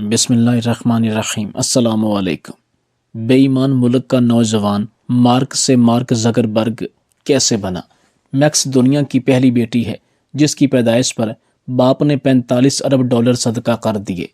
بسم اللہ الرحمن الرحیم۔ السلام علیکم۔ بے ایمان ملک کا نوجوان مارک سے مارک زکربرگ کیسے بنا؟ میکس دنیا کی پہلی بیٹی ہے جس کی پیدائش پر باپ نے 45 ارب ڈالر صدقہ کر دیے۔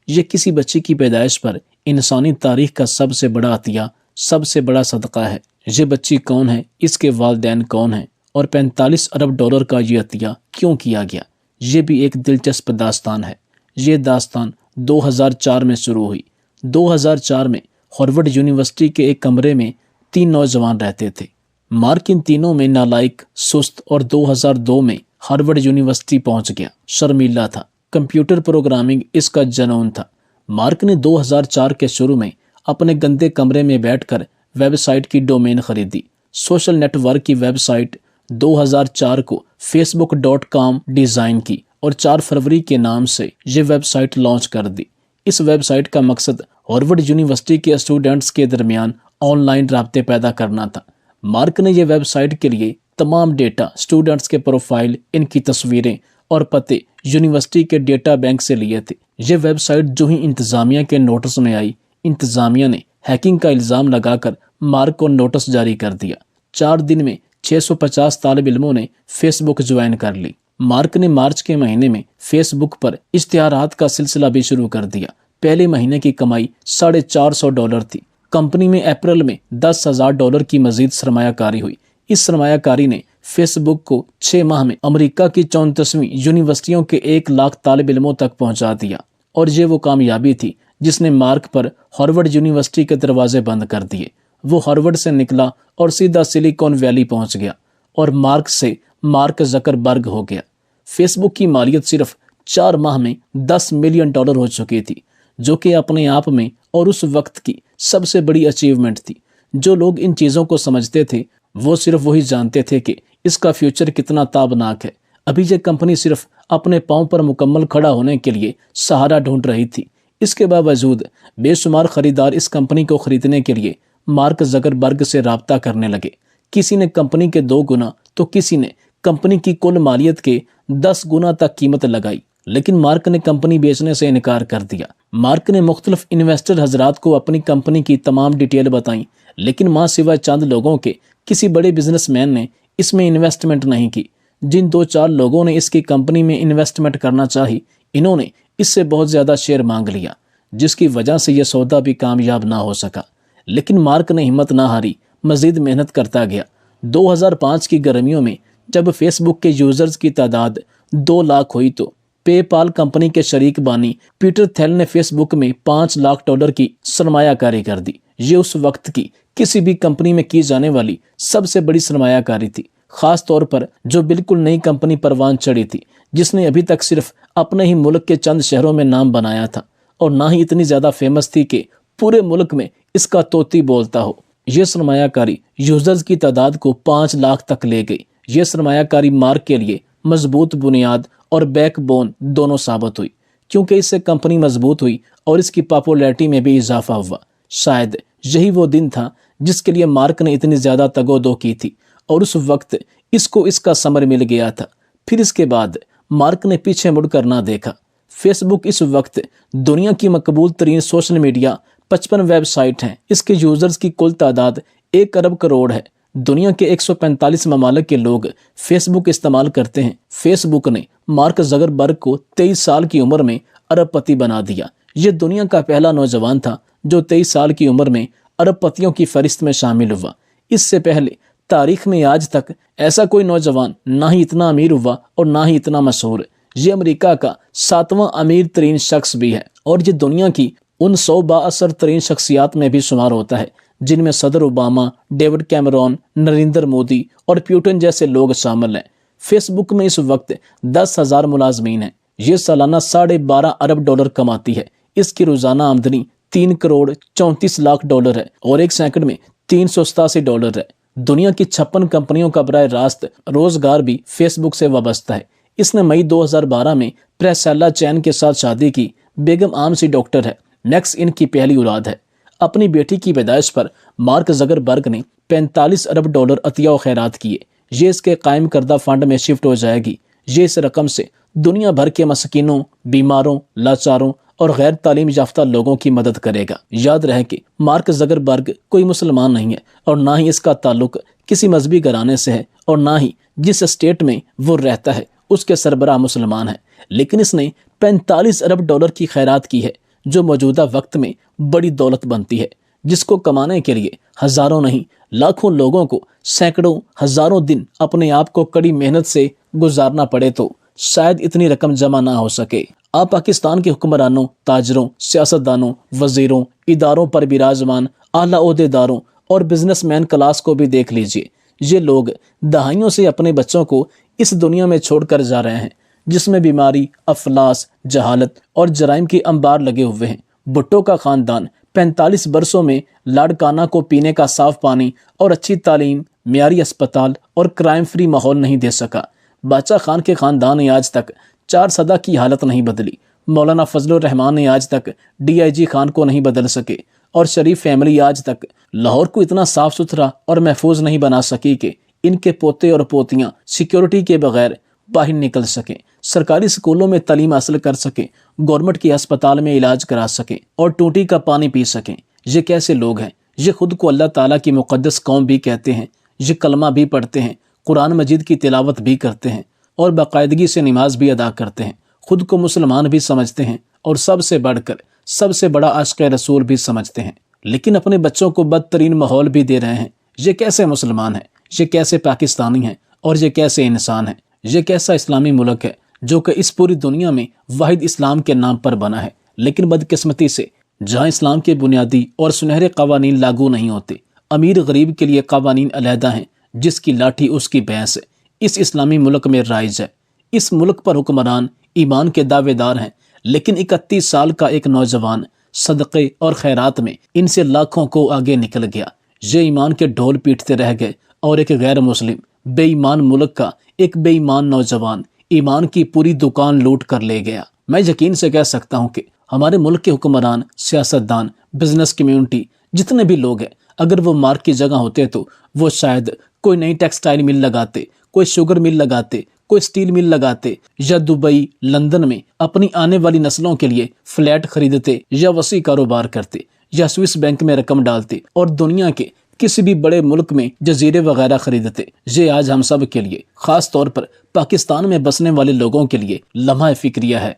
یہ کسی بچے کی پیدائش پر انسانی تاریخ کا سب سے بڑا عطیہ، سب سے بڑا صدقہ ہے۔ یہ بچی کون ہے، اس کے والدین کون ہیں، اور 45 ارب ڈالر کا یہ عطیہ کیوں کیا گیا، یہ بھی ایک دلچسپ داستان ہے۔ یہ داستان 2004 میں شروع ہوئی۔ 2004 میں ہارورڈ یونیورسٹی کے ایک کمرے میں 3 نوجوان رہتے تھے۔ مارک ان تینوں میں نالائق، سست اور 2002 میں ہارورڈ یونیورسٹی پہنچ گیا۔ شرمیلا تھا، کمپیوٹر پروگرامنگ اس کا جنون تھا۔ مارک نے 2004 کے شروع میں اپنے گندے کمرے میں بیٹھ کر ویب سائٹ کی ڈومین خریدی۔ سوشل نیٹ ورک کی ویب سائٹ 2004 کو facebook.com ڈیزائن کی اور 4 فروری کے نام سے یہ ویب سائٹ لانچ کر دی۔ اس ویب سائٹ کا مقصد ہارورڈ یونیورسٹی کے اسٹوڈنٹس کے درمیان آن لائن رابطے پیدا کرنا تھا۔ مارک نے یہ ویب سائٹ کے لیے تمام ڈیٹا، اسٹوڈنٹس کے پروفائل، ان کی تصویریں اور پتے یونیورسٹی کے ڈیٹا بینک سے لیے تھے۔ یہ ویب سائٹ جو ہی انتظامیہ کے نوٹس میں آئی، انتظامیہ نے ہیکنگ کا الزام لگا کر مارک کو نوٹس جاری کر دیا۔ 4 دن میں 650 طالب علموں نے فیس بک جوائن کر لی۔ مارک نے مارچ کے مہینے میں فیس بک پر اشتہارات کا سلسلہ بھی شروع کر دیا۔ پہلے مہینے کی کمائی $450 تھی۔ کمپنی میں اپریل میں $10,000 کی مزید سرمایہ کاری ہوئی۔ اس سرمایہ کاری نے فیس بک کو 6 ماہ میں امریکہ کی 34ویں یونیورسٹیوں کے 1 لاکھ طالب علموں تک پہنچا دیا، اور یہ وہ کامیابی تھی جس نے مارک پر ہارورڈ یونیورسٹی کے دروازے بند کر دیے۔ وہ ہارورڈ سے نکلا اور سیدھا سلیکون ویلی پہنچ گیا اور مارک سے مارک زکربرگ ہو گیا۔ فیس بک کی مالیت صرف 4 ماہ میں $10 ملین ہو چکی تھی، جو کہ اپنے آپ میں اور اس وقت کی سب سے بڑی اچیومنٹ تھی۔ جو لوگ ان چیزوں کو سمجھتے تھے وہ صرف وہی جانتے تھے کہ اس کا فیوچر کتنا تابناک ہے۔ ابھی یہ کمپنی صرف اپنے پاؤں پر مکمل کھڑا ہونے کے لیے سہارا ڈھونڈ رہی تھی۔ اس کے باوجود بے شمار خریدار اس کمپنی کو خریدنے کے لیے مارک زکربرگ سے رابطہ کرنے لگے۔ کسی نے کمپنی کے 2 گنا تو کسی نے کمپنی کی کل مالیت کے 10 گنا تک قیمت لگائی، لیکن مارک نے کمپنی بیچنے سے انکار کر دیا۔ مارک نے مختلف انویسٹر حضرات کو اپنی کمپنی کی تمام ڈیٹیل بتائیں، لیکن ماں سوائے چند لوگوں کے کسی بڑے بزنس مین نے اس میں انویسٹمنٹ نہیں کی۔ جن 2-4 لوگوں نے اس کی کمپنی میں انویسٹمنٹ کرنا چاہی، انہوں نے اس سے بہت زیادہ شیئر مانگ لیا، جس کی وجہ سے یہ سودا بھی کامیاب نہ ہو سکا۔ لیکن مارک نے ہمت نہ ہاری، مزید محنت کرتا گیا۔ 2005 کی گرمیوں میں جب فیس بک کے یوزرز کی تعداد 2 لاکھ ہوئی تو پے پال کمپنی کے شریک بانی پیٹر تھیل نے فیس بک میں $5 لاکھ کی سرمایہ کاری کر دی۔ یہ اس وقت کی کسی بھی کمپنی میں کی جانے والی سب سے بڑی سرمایہ کاری تھی، خاص طور پر جو بالکل نئی کمپنی پروان چڑھی تھی، جس نے ابھی تک صرف اپنے ہی ملک کے چند شہروں میں نام بنایا تھا، اور نہ ہی اتنی زیادہ فیمس تھی کہ پورے ملک میں اس کا طوطی بولتا ہو۔ یہ سرمایہ کاری یوزرز کی تعداد کو 5 لاکھ تک لے گئی۔ یہ سرمایہ کاری مارک کے لیے مضبوط بنیاد اور بیک بون دونوں ثابت ہوئی، کیونکہ اس سے کمپنی مضبوط ہوئی اور اس کی پاپولیرٹی میں بھی اضافہ ہوا۔ شاید یہی وہ دن تھا جس کے لیے مارک نے اتنی زیادہ تگ و دو کی تھی، اور اس وقت اس کو اس کا ثمر مل گیا تھا۔ پھر اس کے بعد مارک نے پیچھے مڑ کر نہ دیکھا۔ فیس بک اس وقت دنیا کی مقبول ترین سوشل میڈیا 55 ویب سائٹ ہیں۔ اس کے یوزرز کی کل تعداد 1 ارب کروڑ ہے۔ دنیا کے 145 ممالک کے لوگ فیس بک استعمال کرتے ہیں۔ فیس بک نے مارک زکربرگ کو 23 سال کی عمر میں ارب پتی بنا دیا۔ یہ دنیا کا پہلا نوجوان تھا جو 23 سال کی عمر میں ارب پتیوں کی فہرست میں شامل ہوا۔ اس سے پہلے تاریخ میں آج تک ایسا کوئی نوجوان نہ ہی اتنا امیر ہوا اور نہ ہی اتنا مشہور۔ یہ امریکہ کا 7واں امیر ترین شخص بھی ہے، اور یہ دنیا کی ان 100 بااثر ترین شخصیات میں بھی شمار ہوتا ہے جن میں صدر Obama, David Cameroon, Narendra Modi اور پیوٹن جیسے لوگ شامل ہیں۔ فیس بک میں اس وقت 10,000 ملازمین ہیں۔ یہ سالانہ $12.5 ارب کماتی ہے۔ اس کی روزانہ آمدنی $3.34 ہے اور 1 سیکنڈ میں $387 ہے۔ دنیا کی 56 کمپنیوں کا براہ راست روزگار بھی فیس بک سے وابستہ ہے۔ اس نے مئی 2012 میں پریسیلا چین کے ساتھ شادی کی۔ بیگم عام سی ڈاکٹر ہے۔ میکس ان کی پہلی اولاد ہے۔ اپنی بیٹی کی پیدائش پر مارک زکربرگ نے $45 ارب عطیہ و خیرات کیے۔ یہ اس کے قائم کردہ فنڈ میں شفٹ ہو جائے گی۔ یہ اس رقم سے دنیا بھر کے مسکینوں، بیماروں، لاچاروں اور غیر تعلیم یافتہ لوگوں کی مدد کرے گا۔ یاد رہے کہ مارک زکربرگ کوئی مسلمان نہیں ہے اور نہ ہی اس کا تعلق کسی مذہبی گھرانے سے ہے اور نہ ہی جس اسٹیٹ میں وہ رہتا ہے اس کے سربراہ مسلمان ہیں، لیکن اس نے 45 ارب ڈالر کی خیرات کی ہے، جو موجودہ وقت میں بڑی دولت بنتی ہے، جس کو کمانے کے لیے ہزاروں نہیں لاکھوں لوگوں کو سینکڑوں ہزاروں دن اپنے آپ کو کڑی محنت سے گزارنا پڑے تو شاید اتنی رقم جمع نہ ہو سکے۔ آپ پاکستان کے حکمرانوں، تاجروں، سیاستدانوں، وزیروں، اداروں پر براجمان اعلیٰ عہدیداروں اور بزنس مین کلاس کو بھی دیکھ لیجئے۔ یہ لوگ دہائیوں سے اپنے بچوں کو اس دنیا میں چھوڑ کر جا رہے ہیں جس میں بیماری، افلاس، جہالت اور جرائم کی انبار لگے ہوئے ہیں۔ بھٹو کا خاندان 45 برسوں میں لاڑکانہ کو پینے کا صاف پانی اور اچھی تعلیم، معیاری اسپتال اور کرائم فری ماحول نہیں دے سکا۔ باچا خان کے خاندان نے آج تک 4 صدی کی حالت نہیں بدلی۔ مولانا فضل الرحمان نے آج تک DIG خان کو نہیں بدل سکے، اور شریف فیملی آج تک لاہور کو اتنا صاف ستھرا اور محفوظ نہیں بنا سکی کہ ان کے پوتے اور پوتیاں سیکیورٹی کے بغیر باہر نکل سکیں، سرکاری اسکولوں میں تعلیم حاصل کر سکیں، گورنمنٹ کے ہسپتال میں علاج کرا سکیں اور ٹوٹی کا پانی پی سکیں۔ یہ کیسے لوگ ہیں؟ یہ خود کو اللہ تعالیٰ کی مقدس قوم بھی کہتے ہیں، یہ کلمہ بھی پڑھتے ہیں، قرآن مجید کی تلاوت بھی کرتے ہیں اور باقاعدگی سے نماز بھی ادا کرتے ہیں، خود کو مسلمان بھی سمجھتے ہیں اور سب سے بڑھ کر سب سے بڑا عاشق رسول بھی سمجھتے ہیں، لیکن اپنے بچوں کو بدترین ماحول بھی دے رہے ہیں۔ یہ کیسے مسلمان ہیں؟ یہ کیسے پاکستانی ہیں؟ اور یہ کیسے انسان ہیں؟ یہ کیسا اسلامی ملک ہے جو کہ اس پوری دنیا میں واحد اسلام کے نام پر بنا ہے، لیکن بدقسمتی سے جہاں اسلام کے بنیادی اور سنہرے قوانین لاگو نہیں ہوتے، امیر غریب کے لیے قوانین علیحدہ ہیں، جس کی لاٹھی اس کی بھینس اس اسلامی ملک میں رائج ہے۔ اس ملک پر حکمران ایمان کے دعوے دار ہیں، لیکن 31 سال کا ایک نوجوان صدقے اور خیرات میں ان سے لاکھوں کو آگے نکل گیا۔ یہ ایمان کے ڈھول پیٹتے رہ گئے اور ایک غیر مسلم بے ایمان ملک کا ایک بے ایمان نوجوان ایمان کی پوری دکان لوٹ کر لے گیا۔ میں یقین سے کہہ سکتا ہوں کہ ہمارے ملک کے حکمران، سیاستدان، بزنس کمیونٹی، جتنے بھی لوگ ہیں، اگر وہ مارک کی جگہ ہوتے تو وہ شاید کوئی نئی ٹیکسٹائل مل لگاتے، کوئی شوگر مل لگاتے، کوئی سٹیل مل لگاتے، یا دبئی، لندن میں اپنی آنے والی نسلوں کے لیے فلیٹ خریدتے، یا وسیع کاروبار کرتے، یا سوئس بینک میں رقم ڈالتے اور دنیا کے کسی بھی بڑے ملک میں جزیرے وغیرہ خریدتے۔ یہ آج ہم سب کے لیے، خاص طور پر پاکستان میں بسنے والے لوگوں کے لیے لمحہ فکریہ ہے۔